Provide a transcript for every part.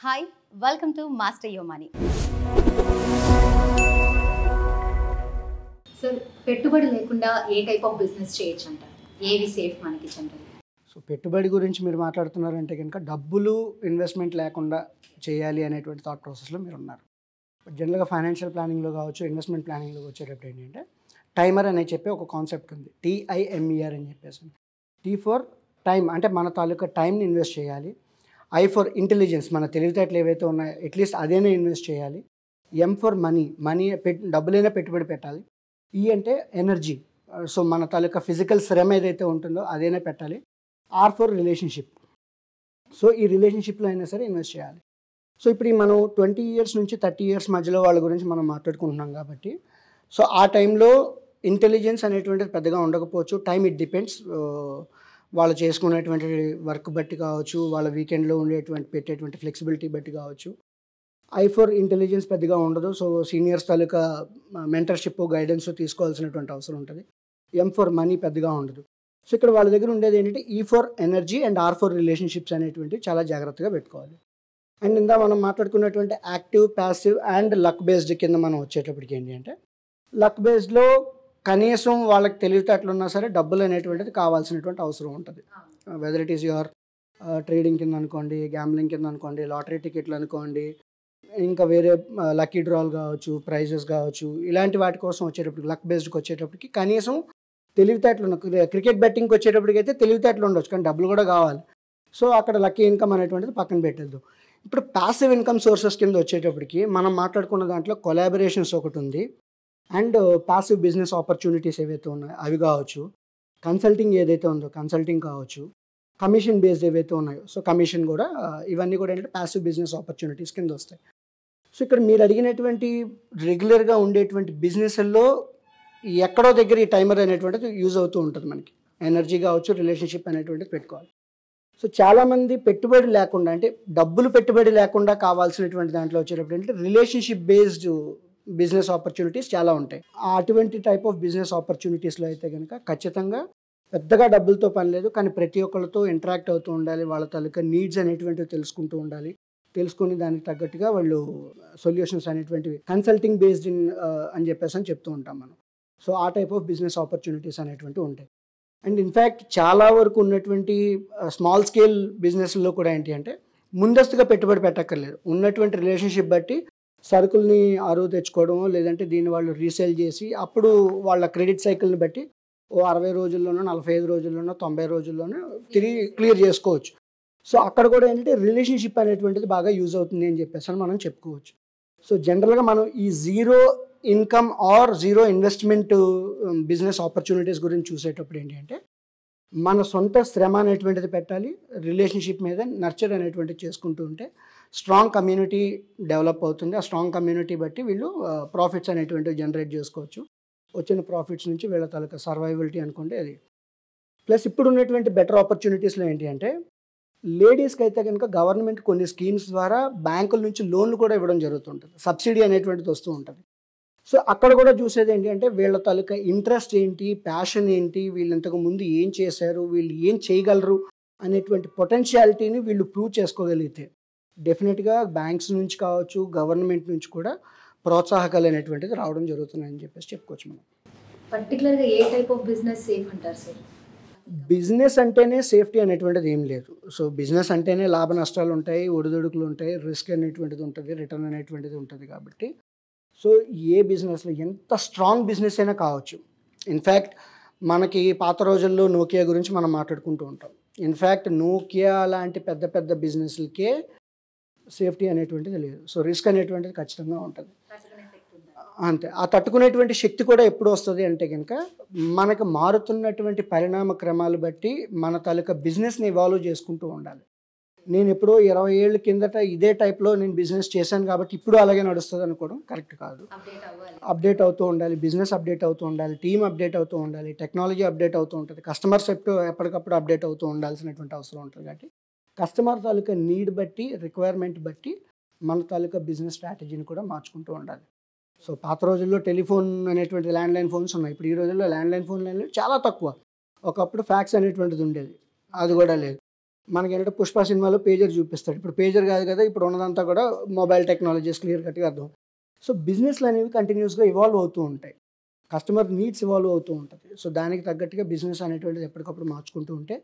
Hi, welcome to Master Your Money. Sir పెట్టుబడి లేకుండా ఏ type of business చేయొచ్చు అంటారు? ఏవి సేఫ్ మనకి జనరల్? సో పెట్టుబడి గురించి మీరు మాట్లాడుతున్నారంటే కనుక డబ్బులు ఇన్వెస్ట్మెంట్ లేకుండా చేయాలి అనేటువంటి థాట్ ప్రాసెస్లో మీరు ఉన్నారు. బట్ జనరల్గా ఫైనాన్షియల్ ప్లానింగ్లో కావచ్చు, ఇన్వెస్ట్మెంట్ ప్లానింగ్లో వచ్చేటప్పుడు ఏంటంటే టైమర్ అనే చెప్పి ఒక కాన్సెప్ట్ ఉంది. TIMER అని చెప్పేసి. T ఫర్ టైం, అంటే మన తాలూకా టైంని ఇన్వెస్ట్ చేయాలి. I ఫర్ ఇంటెలిజెన్స్, మన తెలివితేటలు ఏవైతే ఉన్నాయో అట్లీస్ట్ అదేనే ఇన్వెస్ట్ చేయాలి. M ఫర్ మనీ, డబ్బులైనా పెట్టుబడి పెట్టాలి. E అంటే ఎనర్జీ, సో మన తాలూకా ఫిజికల్ శ్రమ ఏదైతే ఉంటుందో అదేనే పెట్టాలి. R ఫర్ రిలేషన్షిప్, సో ఈ రిలేషన్షిప్లో అయినా సరే ఇన్వెస్ట్ చేయాలి. సో ఇప్పుడు ఈ మనం 20 ఇయర్స్ నుంచి 30 ఇయర్స్ మధ్యలో వాళ్ళ గురించి మనం మాట్లాడుకుంటున్నాం కాబట్టి, సో ఆ టైంలో ఇంటెలిజెన్స్ అనేటువంటిది పెద్దగా ఉండకపోవచ్చు. టైం ఇట్ డిపెండ్స్, వాళ్ళు చేసుకునేటువంటి వర్క్ బట్టి కావచ్చు, వాళ్ళ వీకెండ్లో పెట్టేటువంటి ఫ్లెక్సిబిలిటీ బట్టి కావచ్చు. I ఫర్ ఇంటెలిజెన్స్ పెద్దగా ఉండదు, సో సీనియర్స్ తాలూకా మెంటర్షిప్ గైడెన్స్ తీసుకోవాల్సినటువంటి అవసరం ఉంటుంది. M ఫర్ మనీ పెద్దగా ఉండదు. సో ఇక్కడ వాళ్ళ దగ్గర ఉండేది ఏంటంటే E for energy and R for relationships అనేటువంటి చాలా జాగ్రత్తగా పెట్టుకోవాలి. అండ్ ఇందా మనం మాట్లాడుకున్నటువంటి active, passive and luck based కింద మనం వచ్చేటప్పటికి ఏంటి అంటే, లక్ బేస్డ్లో కనీసం వాళ్ళకి తెలివితేటలు ఉన్నా సరే డబ్బులు అనేటువంటిది కావాల్సినటువంటి అవసరం ఉంటుంది. Whether it is your trading కింద అనుకోండి, గ్యాంబ్లింగ్ కింద అనుకోండి, లాటరీ టికెట్లు అనుకోండి, ఇంకా వేరే లక్కీ డ్రాలు కావచ్చు, ప్రైజెస్ కావచ్చు, ఇలాంటి వాటి కోసం వచ్చేటప్పటికి లక్ బేస్డ్కి వచ్చేటప్పటికి కనీసం తెలివితేటలు ఉన్న క్రికెట్ బెట్టింగ్కి వచ్చేటప్పటికి అయితే తెలివితేటలు ఉండొచ్చు, కానీ డబ్బులు కూడా కావాలి. సో అక్కడ లక్కీ ఇన్కమ్ అనేటువంటిది పక్కన పెట్టేద్దాం. ఇప్పుడు ప్యాసివ్ ఇన్కమ్ సోర్సెస్ కింద వచ్చేటప్పటికి మనం మాట్లాడుకున్న దాంట్లో కొలాబరేషన్స్ ఒకటి ఉంది, అండ్ ప్యాసివ్ బిజినెస్ ఆపర్చునిటీస్ ఏవైతే ఉన్నాయో అవి కావచ్చు, కన్సల్టింగ్ ఏదైతే ఉందో కన్సల్టింగ్ కావచ్చు, కమిషన్ బేస్డ్ ఏవైతే ఉన్నాయో సో కమిషన్ కూడా, ఇవన్నీ కూడా ఏంటంటే ప్యాసివ్ బిజినెస్ ఆపర్చునిటీస్ కింద వస్తాయి. సో ఇక్కడ మీరు అడిగినటువంటి రెగ్యులర్గా ఉండేటువంటి బిజినెస్ల్లో ఎక్కడో దగ్గర ఈ టైమర్ అనేటువంటిది యూజ్ అవుతూ ఉంటుంది. మనకి ఎనర్జీ కావచ్చు, రిలేషన్షిప్ అనేటువంటిది పెట్టుకోవాలి. సో చాలామంది పెట్టుబడి లేకుండా, అంటే డబ్బులు పెట్టుబడి లేకుండా కావాల్సినటువంటి దాంట్లో వచ్చేటప్పుడు ఏంటంటే రిలేషన్షిప్ బేస్డ్ బిజినెస్ ఆపర్చునిటీస్ చాలా ఉంటాయి. అటువంటి టైప్ ఆఫ్ బిజినెస్ ఆపర్చునిటీస్లో అయితే కనుక ఖచ్చితంగా పెద్దగా డబ్బులతో పని లేదు, కానీ ప్రతి ఒక్కరితో ఇంటరాక్ట్ అవుతూ ఉండాలి, వాళ్ళ తాలూకా నీడ్స్ అనేటువంటివి తెలుసుకుంటూ ఉండాలి. తెలుసుకుని దానికి తగ్గట్టుగా వాళ్ళు సొల్యూషన్స్ అనేటువంటివి కన్సల్టింగ్ బేస్డ్ అని చెప్పేసి అని చెప్తూ ఉంటాం మనం. సో ఆ టైప్ ఆఫ్ బిజినెస్ ఆపర్చునిటీస్ అనేటువంటివి ఉంటాయి. అండ్ ఇన్ఫ్యాక్ట్ చాలా వరకు ఉన్నటువంటి స్మాల్ స్కేల్ బిజినెస్లో కూడా ఏంటి అంటే ముందస్తుగా పెట్టుబడి పెట్టక్కర్లేదు. ఉన్నటువంటి రిలేషన్షిప్ బట్టి సరుకుల్ని అరువు తెచ్చుకోవడమో, లేదంటే దీన్ని వాళ్ళు రీసేల్ చేసి అప్పుడు వాళ్ళ క్రెడిట్ సైకిల్ని బట్టి 60 రోజుల్లోనో, 45 రోజుల్లోనో, 90 రోజుల్లోనో తిరిగి క్లియర్ చేసుకోవచ్చు. సో అక్కడ కూడా ఏంటంటే రిలేషన్షిప్ అనేటువంటిది బాగా యూజ్ అవుతుంది అని చెప్పేసి మనం చెప్పుకోవచ్చు. సో జనరల్గా మనం ఈ zero income or zero investment business opportunities గురించి చూసేటప్పుడు ఏంటి అంటే మన సొంత శ్రమ అనేటువంటిది పెట్టాలి, రిలేషన్షిప్ మీద నర్చర్ అనేటువంటిది చేసుకుంటూ ఉంటే స్ట్రాంగ్ కమ్యూనిటీ డెవలప్ అవుతుంది. ఆ స్ట్రాంగ్ కమ్యూనిటీ బట్టి వీళ్ళు ప్రాఫిట్స్ అనేటువంటివి జనరేట్ చేసుకోవచ్చు. వచ్చిన ప్రాఫిట్స్ నుంచి వీళ్ళ తాలూకా సర్వైవబిలిటీ అనుకోండి అది. ప్లస్ ఇప్పుడు ఉన్నటువంటి బెటర్ ఆపర్చునిటీస్లో ఏంటి అంటే లేడీస్కి అయితే కనుక గవర్నమెంట్ కొన్ని స్కీమ్స్ ద్వారా బ్యాంకుల నుంచి లోన్లు కూడా ఇవ్వడం జరుగుతుంటుంది, సబ్సిడీ అనేటువంటిది వస్తూ ఉంటుంది. సో అక్కడ కూడా చూసేది ఏంటి అంటే వీళ్ళ తాలూకా ఇంట్రెస్ట్ ఏంటి, ప్యాషన్ ఏంటి, వీళ్ళు ఇంతకు ముందు ఏం చేశారు, వీళ్ళు ఏం చేయగలరు అనేటువంటి పొటెన్షియాలిటీని వీళ్ళు ప్రూవ్ చేసుకోగలిగితే డెఫినెట్గా బ్యాంక్స్ నుంచి కావచ్చు, గవర్నమెంట్ నుంచి కూడా ప్రోత్సాహకాలు అనేటువంటిది రావడం జరుగుతున్నాయని చెప్పేసి చెప్పుకోవచ్చు మనం. పర్టికులర్గా ఏ టైప్ ఆఫ్ బిజినెస్ సేఫ్ అంటారు సార్? బిజినెస్ అంటేనే సేఫ్టీ అనేటువంటిది ఏం లేదు. సో బిజినెస్ అంటేనే లాభ నష్టాలు ఉంటాయి, ఒడిదుడుకులు ఉంటాయి, రిస్క్ అనేటువంటిది ఉంటుంది, రిటర్న్ అనేటువంటిది ఉంటుంది. కాబట్టి సో ఏ బిజినెస్లో ఎంత స్ట్రాంగ్ బిజినెస్ అయినా కావచ్చు. ఇన్ఫ్యాక్ట్ మనకి పాత రోజుల్లో నోకియా గురించి మనం మాట్లాడుకుంటూ ఉంటాం. ఇన్ఫ్యాక్ట్ నోకియా లాంటి పెద్ద పెద్ద బిజినెస్లకే సేఫ్టీ అనేటువంటిది లేదు. సో రిస్క్ అనేటువంటిది ఖచ్చితంగా ఉంటుంది. అంతే, ఆ తట్టుకునేటువంటి శక్తి కూడా ఎప్పుడు వస్తుంది అంటే కనుక మనకు మారుతున్నటువంటి పరిణామ క్రమాలు బట్టి మన తాలూకా బిజినెస్ని ఇవాల్వ్ చేసుకుంటూ ఉండాలి. నేను ఎప్పుడో 20 ఏళ్ళ కిందట ఇదే టైప్లో నేను బిజినెస్ చేశాను కాబట్టి ఇప్పుడు అలాగే నడుస్తుంది అనుకోవడం కరెక్ట్ కాదు. అప్డేట్ అవుతూ ఉండాలి, బిజినెస్ అప్డేట్ అవుతూ ఉండాలి, టీమ్ అప్డేట్ అవుతూ ఉండాలి, టెక్నాలజీ అప్డేట్ అవుతూ ఉంటుంది, కస్టమర్స్ ఎప్పటికప్పుడు అప్డేట్ అవుతూ ఉండాల్సినటువంటి అవసరం ఉంటుంది. కాబట్టి కస్టమర్ తాలూకా నీడ్ బట్టి, రిక్వైర్మెంట్ బట్టి మన తాలూకా బిజినెస్ స్ట్రాటజీని కూడా మార్చుకుంటూ ఉండాలి. సో పాత రోజుల్లో టెలిఫోన్ అనేటువంటి ల్యాండ్లైన్ ఫోన్స్ ఉన్నాయి, ఇప్పుడు ఈ రోజుల్లో ల్యాండ్లైన్ ఫోన్ చాలా తక్కువ. ఒకప్పుడు ఫ్యాక్స్ అనేటువంటిది ఉండేది, అది కూడా లేదు. మనకి ఏంటంటే పుష్ప సినిమాలో పేజర్ చూపిస్తాడు. ఇప్పుడు పేజర్ కాదు కదా, ఇప్పుడు ఉన్నదంతా కూడా మొబైల్ టెక్నాలజీస్ క్లియర్ కట్గా అర్థం. సో బిజినెస్లు అనేవి కంటిన్యూస్గా ఇవాల్వ్ అవుతూ ఉంటాయి. కస్టమర్ నీడ్స్ ఇవాల్వ్ అవుతూ ఉంటుంది. సో దానికి తగ్గట్టుగా బిజినెస్ అనేటువంటిది ఎప్పటికప్పుడు మార్చుకుంటూ ఉంటే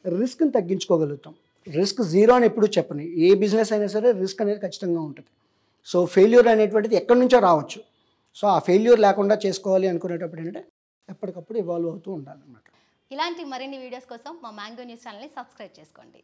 రిస్క్ని తగ్గించుకోగలుగుతాం. రిస్క్ జీరో అని ఎప్పుడు చెప్పని, ఏ బిజినెస్ అయినా సరే రిస్క్ అనేది ఖచ్చితంగా ఉంటుంది. సో ఫెయిల్యూర్ అనేటువంటిది ఎక్కడి నుంచో రావచ్చు. సో ఆ ఫెయిల్యూర్ లేకుండా చేసుకోవాలి అనుకునేటప్పుడు ఏంటంటే ఎప్పటికప్పుడు ఇవాల్వ్ అవుతూ ఉండాలన్నమాట. ఇలాంటి మరిన్ని వీడియోస్ కోసం మా మ్యాంగో న్యూస్ ఛానల్ని సబ్స్క్రైబ్ చేసుకోండి.